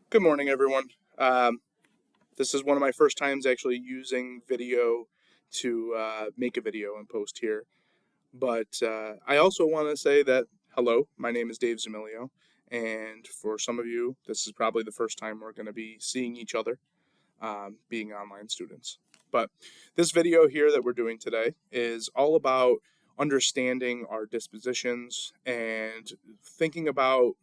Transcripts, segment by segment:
Good morning, everyone. This is one of my first times actually using video to make a video and post here. But I also want to say that hello, my name is Dave Zamilio, and for some of you, this is probably the first time we're going to be seeing each other, being online students. But this video here that we're doing today is all about understanding our dispositions and thinking about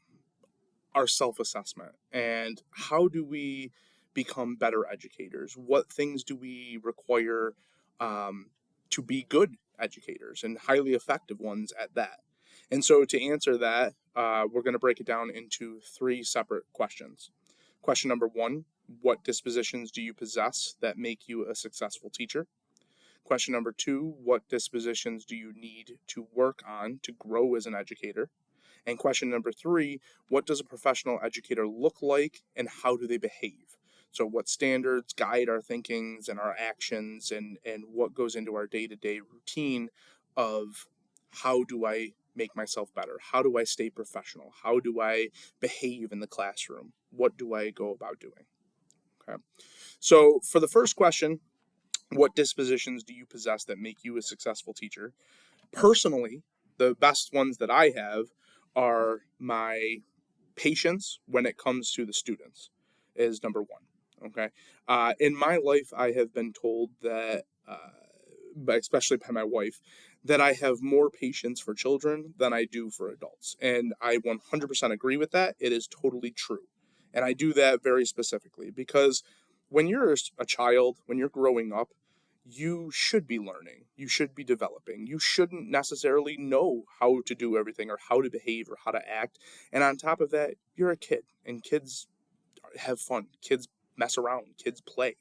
our self-assessment and how do we become better educators, what things do we require um, to be good educators and highly effective ones at that. And so to answer that, we're going to break it down into three separate questions. Question number one: what dispositions do you possess that make you a successful teacher? Question number two: what dispositions do you need to work on to grow as an educator? And question number three: what does a professional educator look like and how do they behave? So, what standards guide our thinkings and our actions, and what goes into our day to day routine of how do I make myself better? How do I stay professional? How do I behave in the classroom? What do I go about doing? Okay. So, for the first question, what dispositions do you possess that make you a successful teacher? Personally, the best ones that I have are my patience when it comes to the students is number one. Okay. In my life, I have been told that, but especially by my wife, that I have more patience for children than I do for adults. And I 100% agree with that. It is totally true. And I do that very specifically because when you're a child, when you're growing up, you should be learning. You should be developing. You shouldn't necessarily know how to do everything or how to behave or how to act. And on top of that, you're a kid and kids have fun. Kids mess around. Kids play.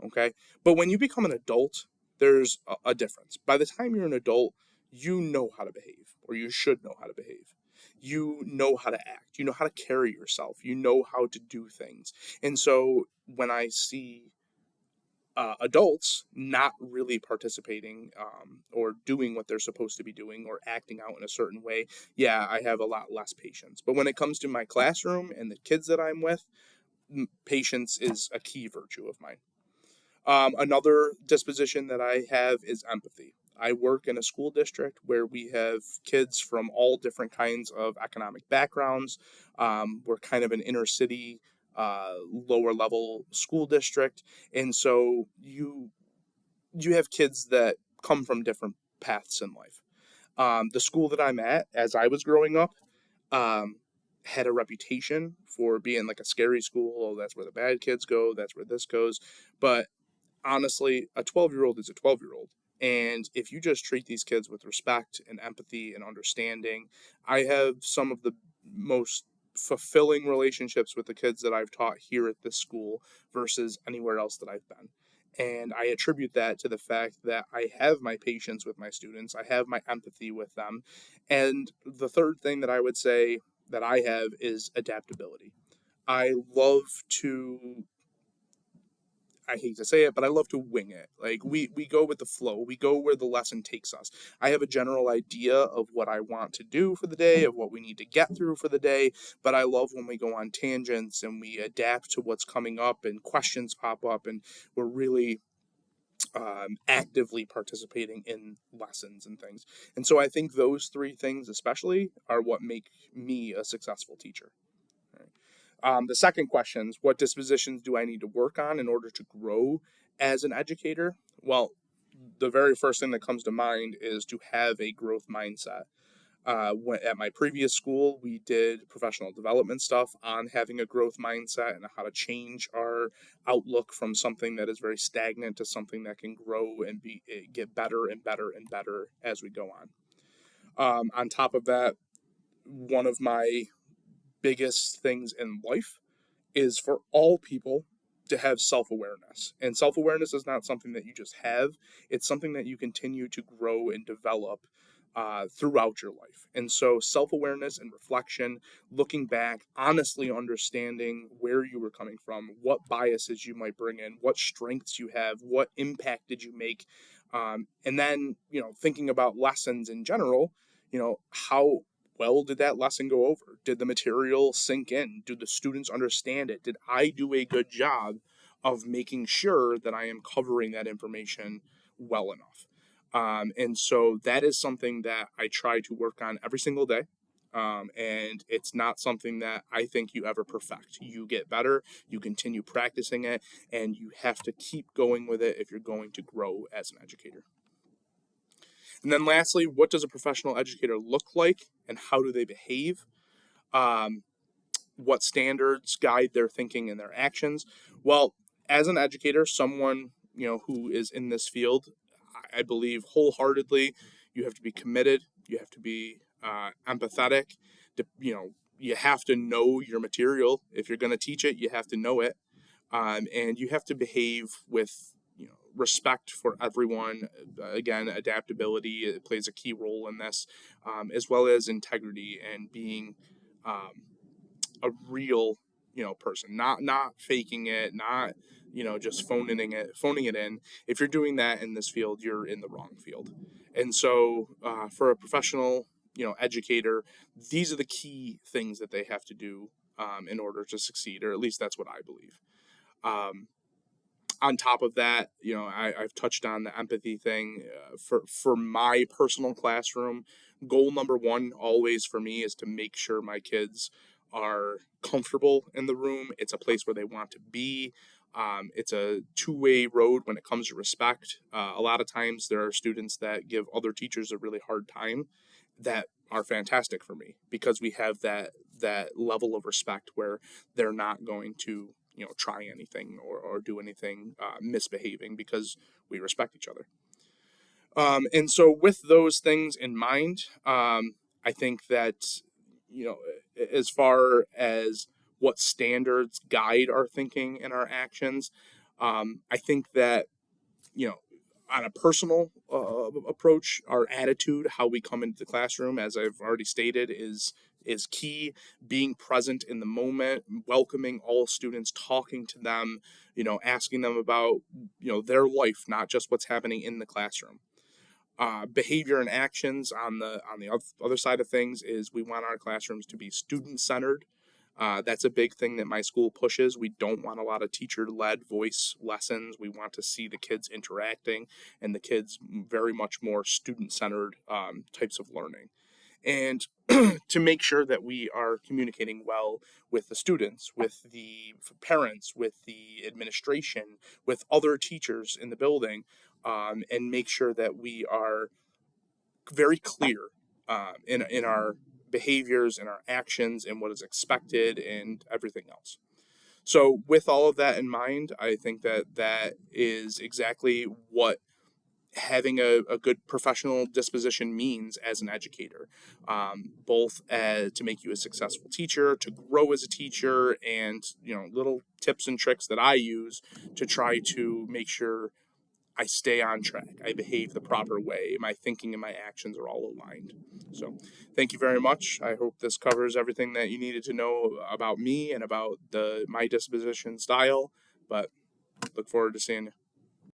Okay. But when you become an adult, there's a difference. By the time you're an adult, you know how to behave, or you should know how to behave. You know how to act. You know how to carry yourself. You know how to do things. And so when I see adults not really participating or doing what they're supposed to be doing or acting out in a certain way, yeah, I have a lot less patience. But when it comes to my classroom and the kids that I'm with, patience is a key virtue of mine. Another disposition that I have is empathy. I work in a school district where we have kids from all different kinds of economic backgrounds. We're kind of an inner city, lower level school district, and so you have kids that come from different paths in life. The school that I'm at, as I was growing up, um, had a reputation for being like a scary school. Oh, that's where the bad kids go. That's where this goes. But honestly, a 12-year-old is a 12-year-old. And if you just treat these kids with respect and empathy and understanding, I have some of the most fulfilling relationships with the kids that I've taught here at this school versus anywhere else that I've been. And I attribute that to the fact that I have my patience with my students, I have my empathy with them. And the third thing that I would say that I have is adaptability. I love to I hate to say it, but I love to wing it. Like we go with the flow. We go where the lesson takes us. I have a general idea of what I want to do for the day, of what we need to get through for the day, but I love when we go on tangents and we adapt to what's coming up and questions pop up and we're really actively participating in lessons and things. And so I think those three things especially are what make me a successful teacher. The second question is, what dispositions do I need to work on in order to grow as an educator? Well, the very first thing that comes to mind is to have a growth mindset. At my previous school, we did professional development stuff on having a growth mindset and how to change our outlook from something that is very stagnant to something that can grow and get better and better and better as we go on. On top of that, one of my biggest things in life is for all people to have self-awareness. And self-awareness is not something that you just have, it's something that you continue to grow and develop throughout your life. And so self-awareness and reflection, looking back, honestly understanding where you were coming from, what biases you might bring in, what strengths you have, what impact did you make, and then thinking about lessons in general, how well did that lesson go over? Did the material sink in? Do the students understand it? Did I do a good job of making sure that I am covering that information well enough? And so that is something that I try to work on every single day. And it's not something that I think you ever perfect. You get better, you continue practicing it, and you have to keep going with it if you're going to grow as an educator. And then lastly, what does a professional educator look like and how do they behave? What standards guide their thinking and their actions? Well, as an educator, someone who is in this field, I believe wholeheartedly, you have to be committed. You have to be empathetic. You have to know your material. If you're going to teach it, you have to know it, and you have to behave with respect for everyone. Again, adaptability, it plays a key role in this, as well as integrity and being a real person, not faking it, not just phoning it in. If you're doing that in this field, you're in the wrong field. And so for a professional educator, these are the key things that they have to do in order to succeed, or at least that's what I believe. On top of that, I've touched on the empathy thing. For my personal classroom, goal number one always for me is to make sure my kids are comfortable in the room. It's a place where they want to be. It's a two-way road when it comes to respect. A lot of times there are students that give other teachers a really hard time that are fantastic for me because we have that level of respect where they're not going to try anything or do anything misbehaving because we respect each other. And so with those things in mind, I think that as far as what standards guide our thinking and our actions, I think that on a personal approach, our attitude, how we come into the classroom, as I've already stated, is key. Being present in the moment, welcoming all students, talking to them, asking them about their life, not just what's happening in the classroom. Behavior and actions on the other side of things is we want our classrooms to be student-centered. That's a big thing that my school pushes. We don't want a lot of teacher-led voice lessons. We want to see the kids interacting and the kids very much more student-centered types of learning. And to make sure that we are communicating well with the students, with the parents, with the administration, with other teachers in the building, and make sure that we are very clear in our behaviors and our actions and what is expected and everything else. So with all of that in mind, I think that is exactly what having a good professional disposition means as an educator, both to make you a successful teacher, to grow as a teacher, and little tips and tricks that I use to try to make sure I stay on track. I behave the proper way. My thinking and my actions are all aligned. So thank you very much. I hope this covers everything that you needed to know about me and about my disposition style, but look forward to seeing you.